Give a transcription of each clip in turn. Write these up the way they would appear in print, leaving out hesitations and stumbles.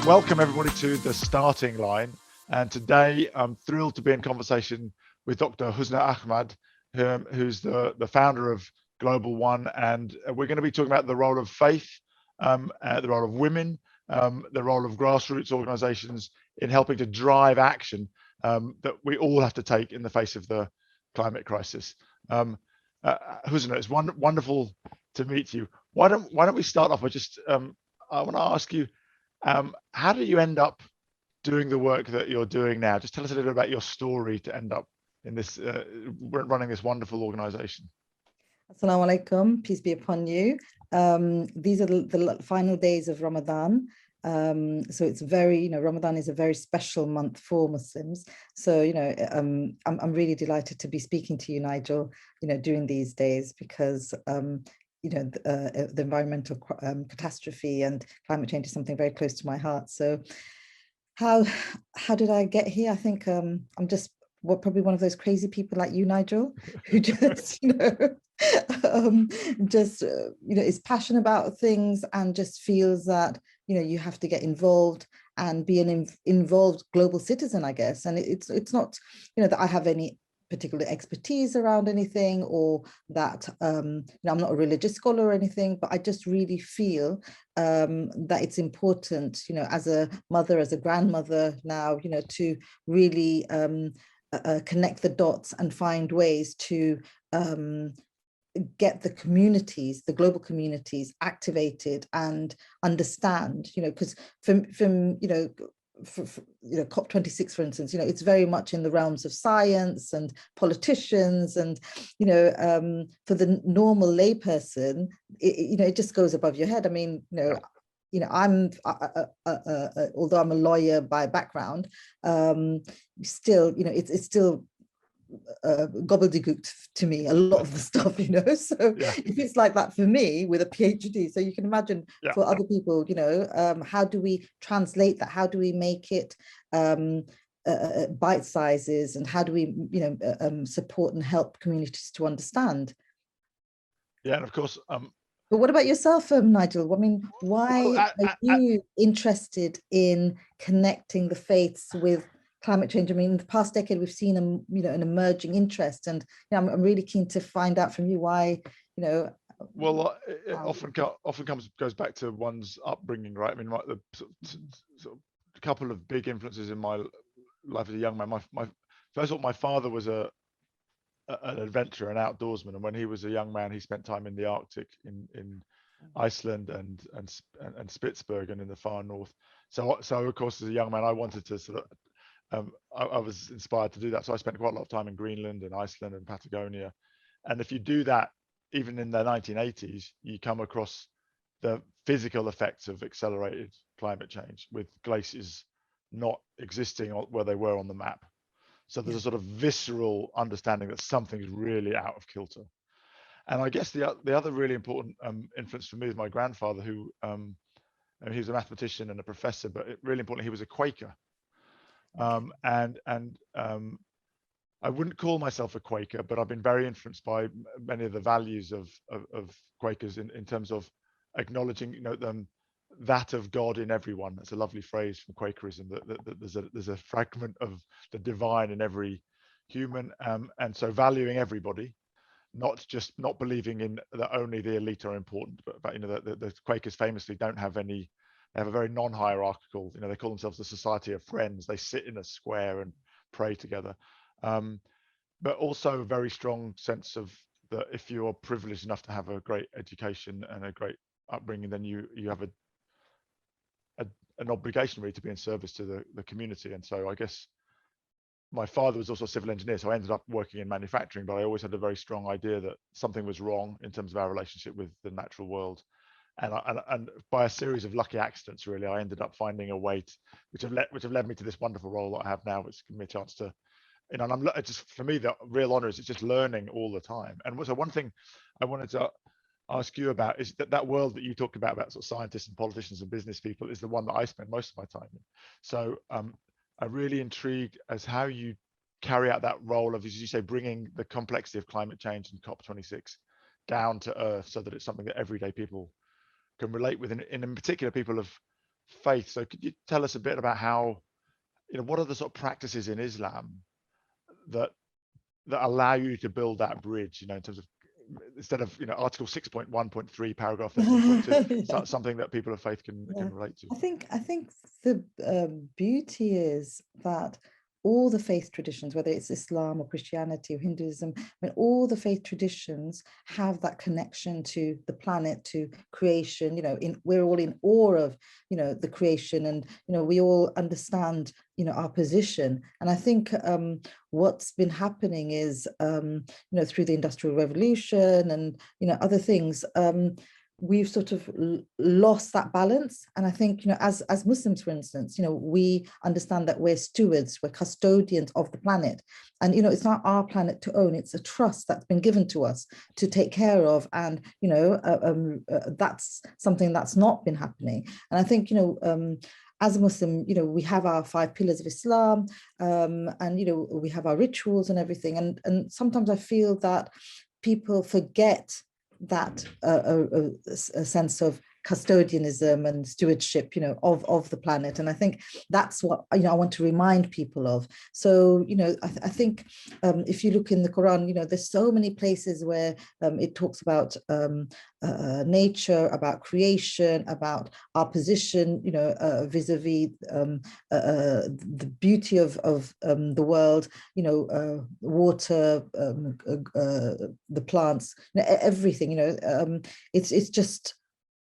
Welcome everybody to the starting line. And today I'm thrilled to be in conversation with Dr. Husna Ahmad, who's the founder of Global One. And we're going to be talking about the role of faith, the role of women, the role of grassroots organizations in helping to drive action that we all have to take in the face of the climate crisis. Husna, it's wonderful to meet you. Why don't we start off by just, I want to ask you, how did you end up doing the work that you're doing now? Just tell us a little bit about your story to end up in this, running this wonderful organization. Assalamu alaikum, peace be upon you. These are the final days of Ramadan. So it's very, Ramadan is a very special month for Muslims. So, I'm really delighted to be speaking to you, Nigel, during these days because, the environmental catastrophe and climate change is something very close to my heart. So how did I get here? I think I'm just probably one of those crazy people like you, Nigel, who just, is passionate about things and just feels that, you have to get involved and be an involved global citizen, I guess. And it's not, that I have any particular expertise around anything or that, I'm not a religious scholar or anything, but I just really feel that it's important, as a mother, as a grandmother now, to really connect the dots and find ways to get the communities, the global communities activated and understand, because from COP26, for instance, it's very much in the realms of science and politicians and, for the normal layperson, it just goes above your head. I mean, I'm, although I'm a lawyer by background, still, it's still gobbledygook to me, a lot of the stuff, so if it's like that for me with a PhD, so you can imagine for other people, how do we translate that? How do we make it bite sizes, and how do we, support and help communities to understand? Yeah, and of course. But what about yourself, Nigel? I mean, why are you interested in connecting the faiths with climate change? I mean, in the past decade, we've seen an emerging interest, and I'm really keen to find out from you why. Well, it often goes back to one's upbringing, right? I mean, the sort of a couple of big influences in my life as a young man. First of all, my father was an adventurer, an outdoorsman, and when he was a young man, he spent time in the Arctic, in Iceland and Spitsbergen in the far north. So of course, as a young man, I wanted to sort of. I was inspired to do that. So I spent quite a lot of time in Greenland and Iceland and Patagonia. And if you do that, even in the 1980s, you come across the physical effects of accelerated climate change, with glaciers not existing where they were on the map. So there's a sort of visceral understanding that something's really out of kilter. And I guess the other really important influence for me is my grandfather, who he was a mathematician and a professor, but really importantly, he was a Quaker. I wouldn't call myself a Quaker, but I've been very influenced by many of the values of Quakers in terms of acknowledging, that of God in everyone. That's a lovely phrase from Quakerism, that there's a fragment of the divine in every human, and so valuing everybody, not believing in that only the elite are important, but the Quakers famously don't have any. They have a very non-hierarchical, they call themselves the Society of Friends. They sit in a square and pray together. But also a very strong sense of that if you are privileged enough to have a great education and a great upbringing, then you have an obligation really to be in service to the community. And so I guess my father was also a civil engineer, so I ended up working in manufacturing, but I always had a very strong idea that something was wrong in terms of our relationship with the natural world. And by a series of lucky accidents, really, I ended up finding a way which have led me to this wonderful role that I have now, which gives me a chance to, and I'm just, for me, the real honor is it's just learning all the time. And so one thing I wanted to ask you about is that world that you talked about sort of scientists and politicians and business people is the one that I spend most of my time in. So I'm really intrigued as how you carry out that role of, as you say, bringing the complexity of climate change and COP26 down to earth so that it's something that everyday people can relate with, in particular people of faith. So could you tell us a bit about how, what are the sort of practices in Islam that allow you to build that bridge, in terms of, instead of, Article 6.1.3, paragraph 13.2, Yeah. something that people of faith can relate to? I think the beauty is that all the faith traditions, whether it's Islam or Christianity or Hinduism, all the faith traditions have that connection to the planet, to creation. We're all in awe of, the creation, and we all understand, our position. And I think what's been happening is, through the Industrial Revolution and other things. We've sort of lost that balance. And I think, as Muslims, for instance, we understand that we're stewards, we're custodians of the planet. And, it's not our planet to own, it's a trust that's been given to us to take care of. And, that's something that's not been happening. And I think, as a Muslim, we have our 5 pillars of Islam, and, we have our rituals and everything. And sometimes I feel that people forget that a sense of custodianism and stewardship, of the planet. And I think that's what, I want to remind people of. So, I think if you look in the Quran, there's so many places where it talks about nature, about creation, about our position, vis-a-vis the beauty of the world, water, the plants, everything. It's just,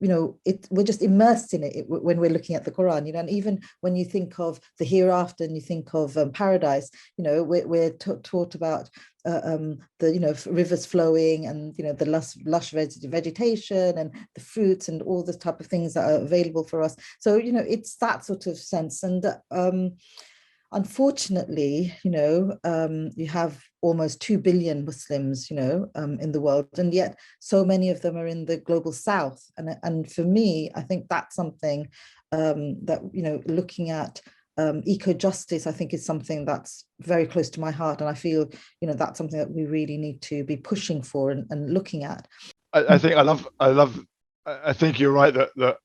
we're just immersed in it when we're looking at the Quran, and even when you think of the hereafter and you think of paradise, we're taught about the rivers flowing and the lush vegetation and the fruits and all the type of things that are available for us. So it's that sort of sense. And unfortunately, you have almost 2 billion Muslims, in the world, and yet so many of them are in the global south. And for me, I think that's something that, looking at eco-justice, I think is something that's very close to my heart. And I feel, that's something that we really need to be pushing for and looking at. I think you're right that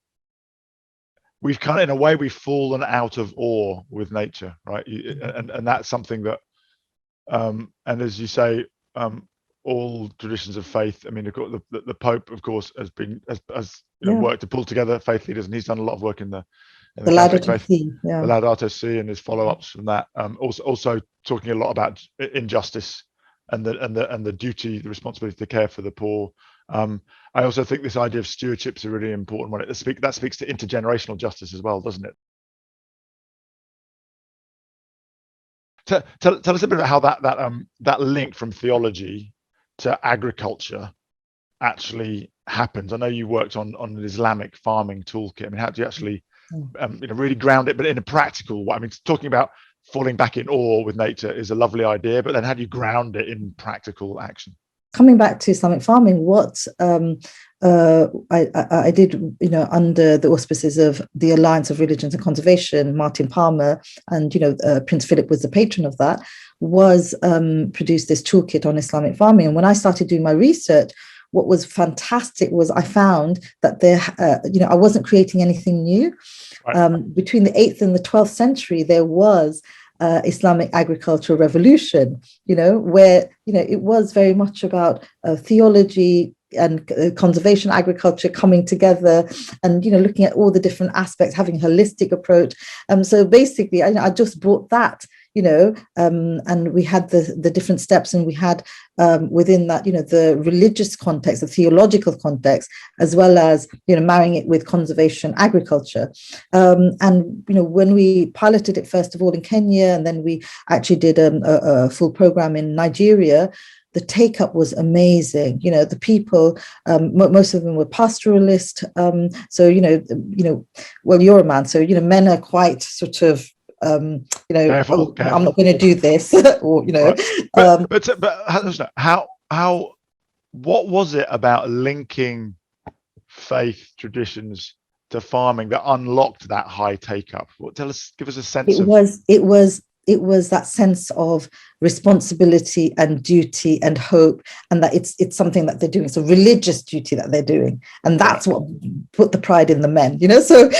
we've kind of, in a way, we've fallen out of awe with nature, right? And that's something that, and as you say, all traditions of faith. I mean, the Pope, of course, has worked to pull together faith leaders, and he's done a lot of work in the Catholic faith, the Laudato Si, and his follow-ups from that. Also talking a lot about injustice and the duty, the responsibility to care for the poor. I also think this idea of stewardship is a really important one. That speaks to intergenerational justice as well, doesn't it? Tell us a bit about how that link from theology to agriculture actually happens. I know you worked on an Islamic farming toolkit. I mean, how do you actually really ground it, but in a practical way? I mean, talking about falling back in awe with nature is a lovely idea, but then how do you ground it in practical action? Coming back to Islamic farming, what I did, under the auspices of the Alliance of Religions and Conservation, Martin Palmer, and Prince Philip was the patron of that, was produced this toolkit on Islamic farming. And when I started doing my research, what was fantastic was I found that there, I wasn't creating anything new. Right. Between the 8th and the 12th century, there was Islamic agricultural revolution, where, it was very much about theology and conservation agriculture coming together and, looking at all the different aspects, having a holistic approach. So basically, I just brought that, and we had the different steps, and we had within that, the religious context, the theological context, as well as, marrying it with conservation agriculture. And, when we piloted it, first of all, in Kenya, and then we actually did a full program in Nigeria, the take-up was amazing. The people, most of them were pastoralist. So, well, you're a man, so, men are quite sort of, careful. I'm not going to do this, or, Right. But what was it about linking faith traditions to farming that unlocked that high take-up? Give us a sense. It was it was that sense of responsibility and duty and hope, and that it's something that they're doing. It's a religious duty that they're doing, and that's what put the pride in the men. So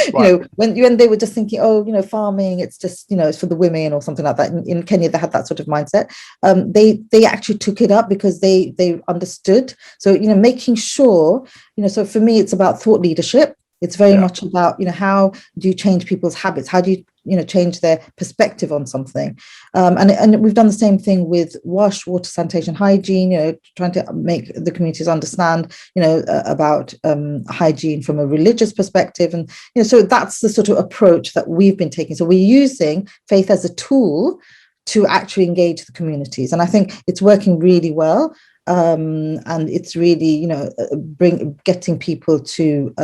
when they were just thinking, oh, farming, it's just it's for the women or something like that. In Kenya, they had that sort of mindset. They actually took it up because they understood. So making sure, so for me, it's about thought leadership. It's very much about, how do you change people's habits? How do you, change their perspective on something? And we've done the same thing with WASH, water, sanitation, hygiene, trying to make the communities understand, about hygiene from a religious perspective. And, so that's the sort of approach that we've been taking. So we're using faith as a tool to actually engage the communities. And I think it's working really well. And it's really, getting people to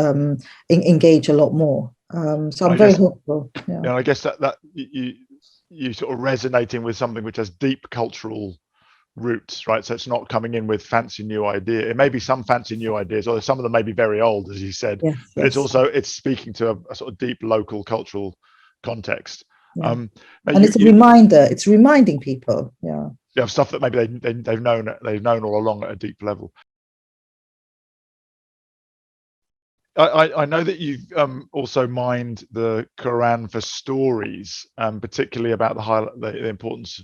engage a lot more. So I'm very hopeful. Yeah, I guess that you sort of resonating with something which has deep cultural roots, right? So it's not coming in with fancy new idea. It may be some fancy new ideas, or some of them may be very old, as you said. Yes, but it's speaking to a sort of deep local cultural context. Yeah. And it's a reminder. It's reminding people. Yeah. Of stuff that maybe they've known all along at a deep level. I know that you've also mined the Quran for stories, particularly about the importance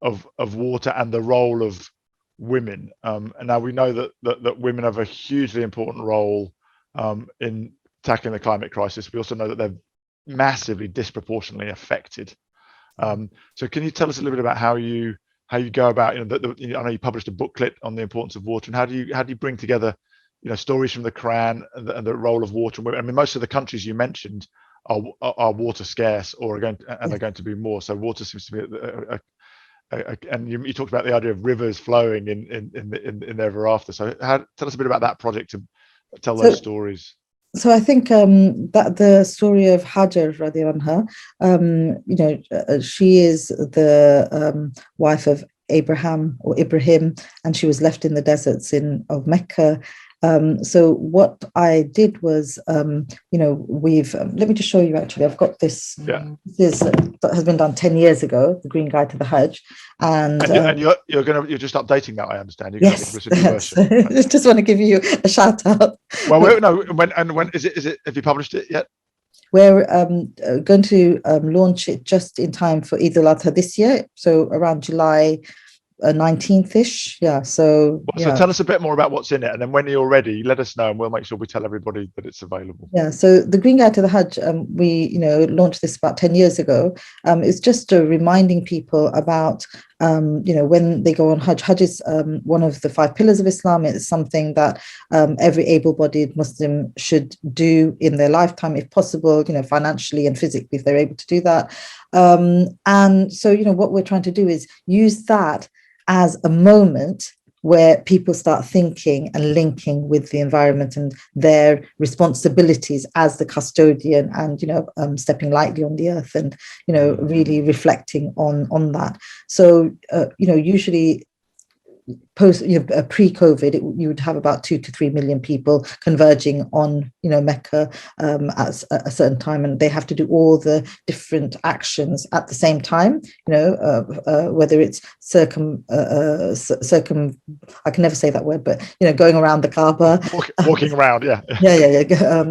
of water and the role of women. And now we know that women have a hugely important role in tackling the climate crisis. We also know that they're massively disproportionately affected. So can you tell us a little bit about how you go about, I know you published a booklet on the importance of water, and how do you bring together, stories from the Quran and the role of water? I mean, most of the countries you mentioned are water scarce, or are going to be more. So water seems to be and you talked about the idea of rivers flowing in ever after. So tell us a bit about that project to tell those stories. So I think that the story of Hajar radiallahu anha, she is the wife of Ibrahim, and she was left in the deserts of Mecca. So what I did was, we've let me just show you. Actually, I've got this. Yeah. This that has been done 10 years ago, the Green Guide to the Hajj, and you're just updating that. I understand. Yes, just want to give you a shout out. Well, when is it? Have you published it yet? We're going to launch it just in time for Eid al-Adha this year, so around July 19th-ish. So tell us a bit more about what's in it, and then when you're ready, let us know, and we'll make sure we tell everybody that it's available. So the Green Guide to the Hajj, we launched this about 10 years ago. It's just reminding people about when they go on Hajj. Hajj is one of the 5 pillars of Islam. It's something that every able-bodied Muslim should do in their lifetime, if possible, financially and physically, if they're able to do that. And so, what we're trying to do is use that as a moment where people start thinking and linking with the environment and their responsibilities as the custodian, and stepping lightly on the earth, and really reflecting on that. So usually pre-COVID, you would have about 2 to 3 million people converging on Mecca at a certain time, and they have to do all the different actions at the same time. Whether it's circum I can never say that word, but going around the Kaaba, walking around, yeah.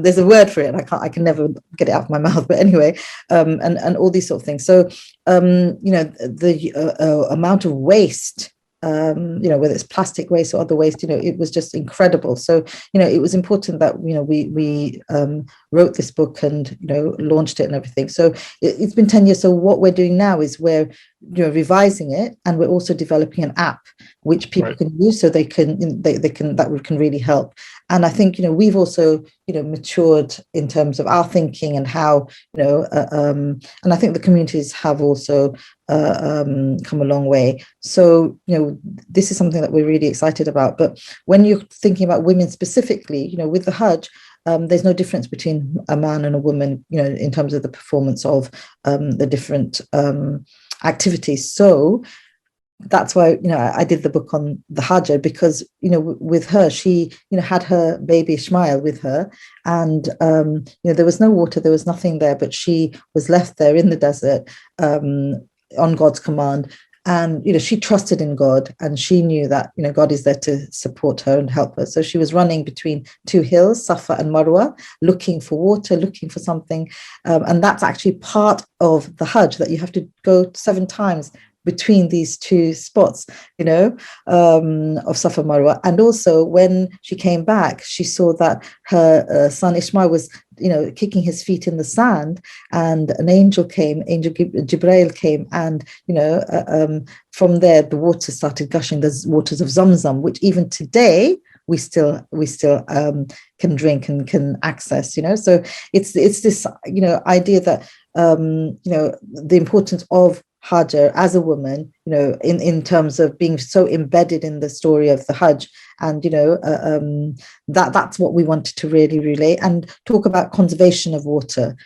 There's a word for it. I can never get it out of my mouth. But anyway, and all these sort of things. So the amount of waste, whether it's plastic waste or other waste, it was just incredible. So, it was important that, we wrote this book and, launched it and everything. So it's been 10 years. So what we're doing now is we're, revising it, and we're also developing an app which people can use, so they can that can really help. And I think, we've also, matured in terms of our thinking and how, and I think the communities have also come a long way. So, this is something that we're really excited about. But when you're thinking about women specifically, with the Hajj, there's no difference between a man and a woman, in terms of the performance of the different activities. So that's why, I did the book on the Hajj, because, with her, she, had her baby Ishmael with her, and, there was no water, there was nothing there, but she was left there in the desert, on God's command. And, she trusted in God, and she knew that, God is there to support her and help her. So she was running between two hills, Safa and Marwa, looking for water, looking for something. And that's actually part of the Hajj, that you have to go 7 times between these two spots, of Safa Marwa. And also when she came back, she saw that her son Ishmael was, kicking his feet in the sand, and an angel Jibrail came, and, from there, the water started gushing, the waters of Zamzam, which even today, we still can drink and can access, so it's this, idea that, the importance of Hajar as a woman, in terms of being so embedded in the story of the Hajj, and that's what we wanted to really relay and talk about conservation of water.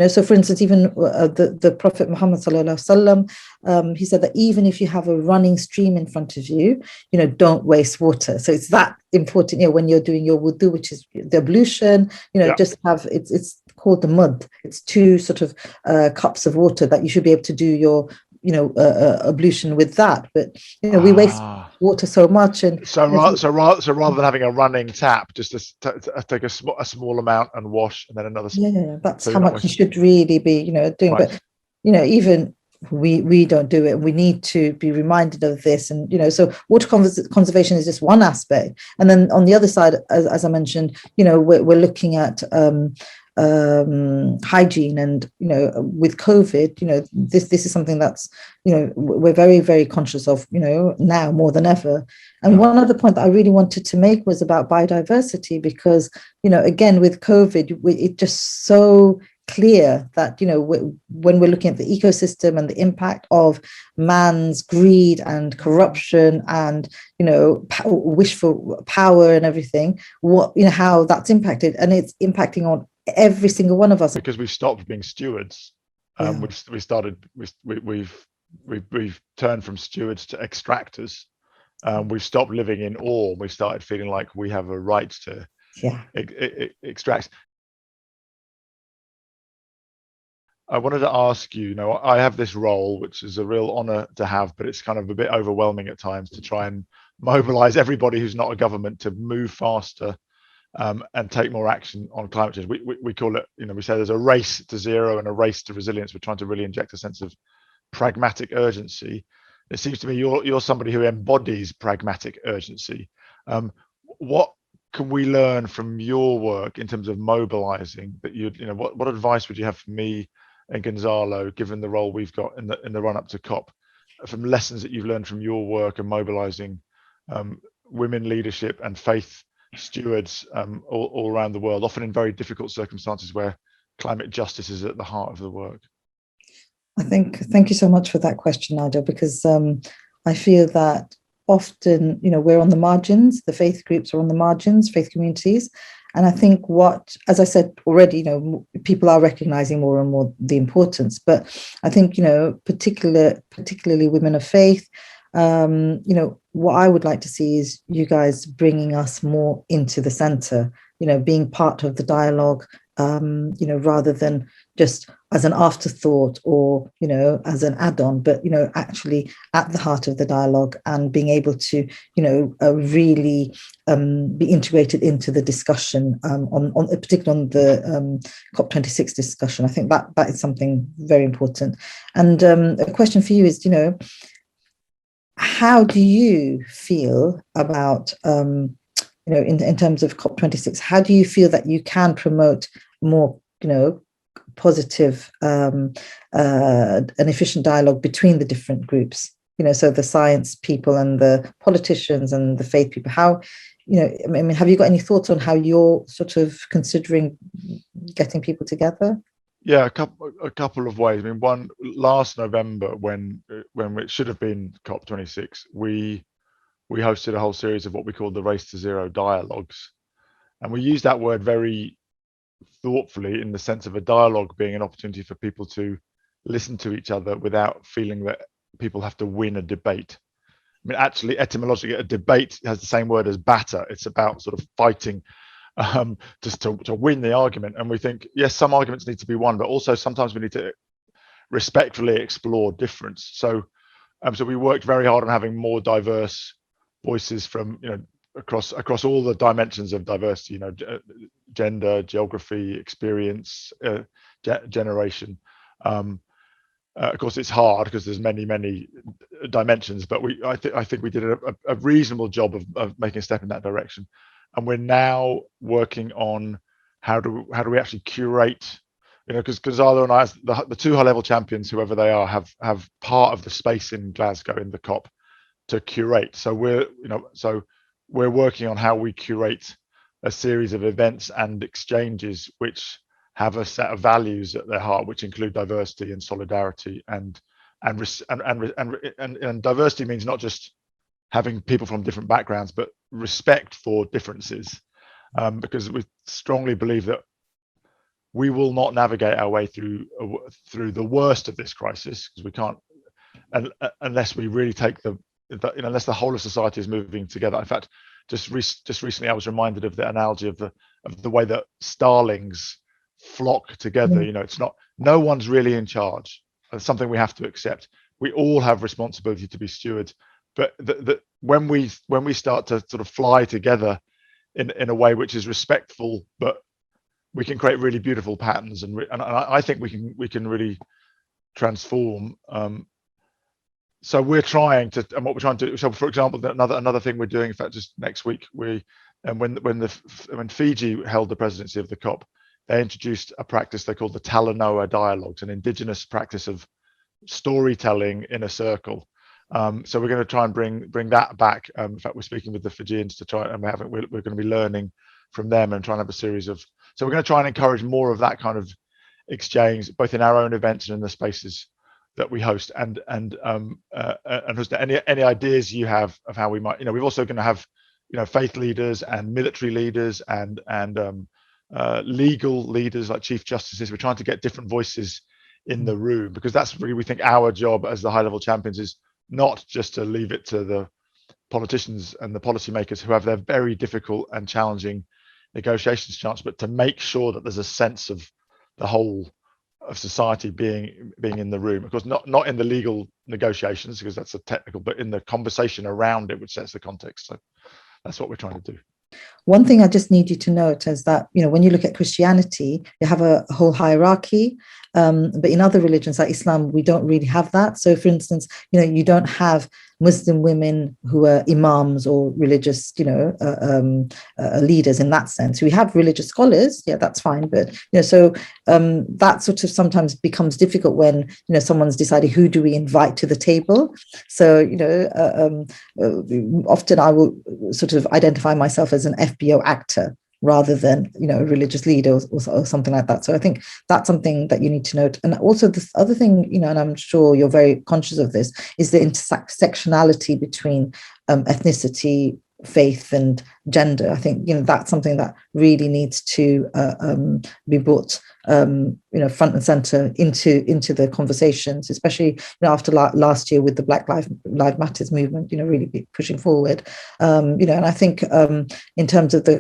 So for instance, even the Prophet Muhammad sallallahu alaihi wasallam, he said that even if you have a running stream in front of you, don't waste water. So it's that important. When you're doing your wudu, which is the ablution, just have it's called the mud. It's 2 sort of cups of water that you should be able to do your ablution with that. But we waste water so much, and so rather than having a running tap, just to take a small amount and wash, and then another. That's so how much you should really be doing. Right. But even we don't do it. We need to be reminded of this, and so water conservation is just one aspect. And then on the other side, as I mentioned, we're looking at hygiene, and with COVID, this is something that's we're very, very conscious of now more than ever. And one other point that I really wanted to make was about biodiversity, because again with COVID, it just so clear that when we're looking at the ecosystem and the impact of man's greed and corruption and wish for power and everything, how that's impacted, and it's impacting on every single one of us, because we've stopped being stewards. We've turned from stewards to extractors. We've stopped living in awe. We started feeling like we have a right to extract. I wanted to ask you, I have this role, which is a real honor to have, but it's kind of a bit overwhelming at times to try and mobilize everybody who's not a government to move faster and take more action on climate change. We call it, we say there's a race to zero and a race to resilience. We're trying to really inject a sense of pragmatic urgency. It seems to me you're somebody who embodies pragmatic urgency. What can we learn from your work in terms of mobilizing that what advice would you have for me and Gonzalo, given the role we've got in the run up to COP, from lessons that you've learned from your work and mobilizing women leadership and faith stewards all around the world, often in very difficult circumstances where climate justice is at the heart of the work? Thank you so much for that question, Nigel, because I feel that often, we're on the margins, the faith groups are on the margins, faith communities. And I think as I said already, people are recognizing more and more the importance, but I think, particularly women of faith, what I would like to see is you guys bringing us more into the center, being part of the dialogue, rather than just as an afterthought or, as an add-on, but, actually at the heart of the dialogue and being able to, really be integrated into the discussion particularly on the COP26 discussion. I think that is something very important. And a question for you is, how do you feel about, in terms of COP26, how do you feel that you can promote more, positive and efficient dialogue between the different groups, so the science people and the politicians and the faith people? How, have you got any thoughts on how you're sort of considering getting people together? Yeah, a couple of ways. One, last November, when it should have been COP26, we hosted a whole series of what we called the Race to Zero dialogues, and we used that word very thoughtfully in the sense of a dialogue being an opportunity for people to listen to each other without feeling that people have to win a debate. Actually, etymologically, a debate has the same word as batter. It's about sort of fighting just to win the argument. And we think, yes, some arguments need to be won, but also sometimes we need to respectfully explore difference. So we worked very hard on having more diverse voices from, across all the dimensions of diversity, gender, geography, experience, generation. Of course, it's hard because there's many dimensions, but I think we did a reasonable job of making a step in that direction. And we're now working on how do we actually curate, because Gonzalo and I, the two high-level champions, whoever they are, have part of the space in Glasgow in the COP to curate. So we're working on how we curate a series of events and exchanges which have a set of values at their heart, which include diversity and solidarity, and diversity means not just having people from different backgrounds, but respect for differences, because we strongly believe that we will not navigate our way through the worst of this crisis, because we can't, unless we really take unless the whole of society is moving together. In fact, just recently, I was reminded of the analogy of the way that starlings flock together. It's not, no one's really in charge. It's something we have to accept. We all have responsibility to be stewards, but when we start to sort of fly together in a way which is respectful, but we can create really beautiful patterns, and I think we can really transform. So we're trying to, and what we're trying to do. So, for example, another thing we're doing, in fact, just next week, when Fiji held the presidency of the COP, they introduced a practice they called the Talanoa dialogues, an indigenous practice of storytelling in a circle. So we're going to try and bring that back. In fact, we're speaking with the Fijians to try, and we're going to be learning from them and trying to have a series of. So we're going to try and encourage more of that kind of exchange, both in our own events and in the spaces that we host. And any ideas you have of how we might, we're also going to have, faith leaders and military leaders and legal leaders like chief justices. We're trying to get different voices in the room, because that's really, we think, our job as the high-level champions is not just to leave it to the politicians and the policymakers who have their very difficult and challenging negotiations chance, but to make sure that there's a sense of the whole of society being in the room. Of course, not in the legal negotiations, because that's a technical, but in the conversation around it, which sets the context. So that's what we're trying to do. One thing I just need you to note is that, when you look at Christianity, you have a whole hierarchy, but in other religions like Islam, we don't really have that. So, for instance, you don't have Muslim women who are imams or religious, leaders in that sense. We have religious scholars, yeah, that's fine, but so that sort of sometimes becomes difficult when someone's deciding who do we invite to the table. So often I will sort of identify myself as an FBO actor rather than a religious leader or something like that. So I think that's something that you need to note. And also this other thing, and I'm sure you're very conscious of this, is the intersectionality between ethnicity, faith and gender. I think that's something that really needs to be brought front and center into the conversations, especially after last year with the Black Lives Matters movement, really pushing forward. And I think in terms of the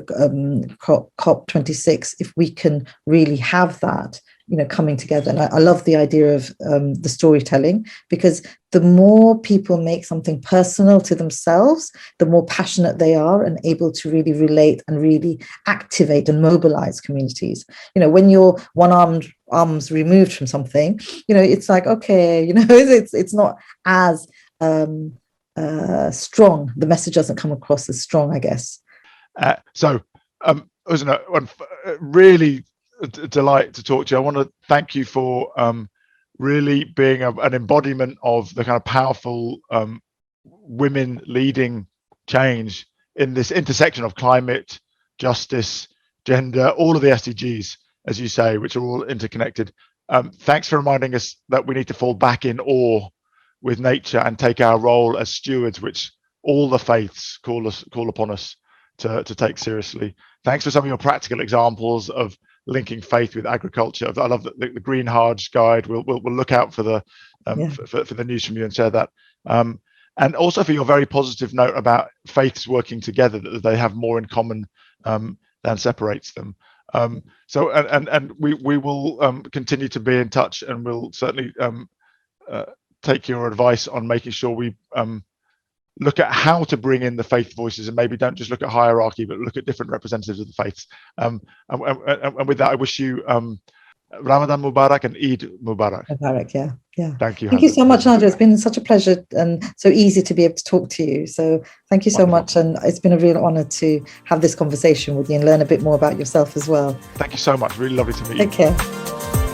COP26, if we can really have that coming together. And I love the idea of the storytelling, because the more people make something personal to themselves, the more passionate they are and able to really relate and really activate and mobilize communities. When you're arms removed from something, it's like, okay, it's not as strong. The message doesn't come across as strong, I guess. Really a delight to talk to you. I want to thank you for really being an embodiment of the kind of powerful women leading change in this intersection of climate, justice, gender, all of the SDGs, as you say, which are all interconnected. Thanks for reminding us that we need to fall back in awe with nature and take our role as stewards, which all the faiths call upon us to take seriously. Thanks for some of your practical examples of linking faith with agriculture. I love the Green Hajj guide. We'll look out for the for the news from you and share that. And also for your very positive note about faiths working together, that they have more in common than separates them. So and we will continue to be in touch, and we'll certainly take your advice on making sure we look at how to bring in the faith voices, and maybe don't just look at hierarchy, but look at different representatives of the faiths. And with that, I wish you Ramadan Mubarak and Eid Mubarak. Mubarak, yeah. Thank you. Thank you so much, Nigel. It's been such a pleasure and so easy to be able to talk to you. So thank you so much. And it's been a real honor to have this conversation with you and learn a bit more about yourself as well. Thank you so much. Really lovely to meet you. Take care.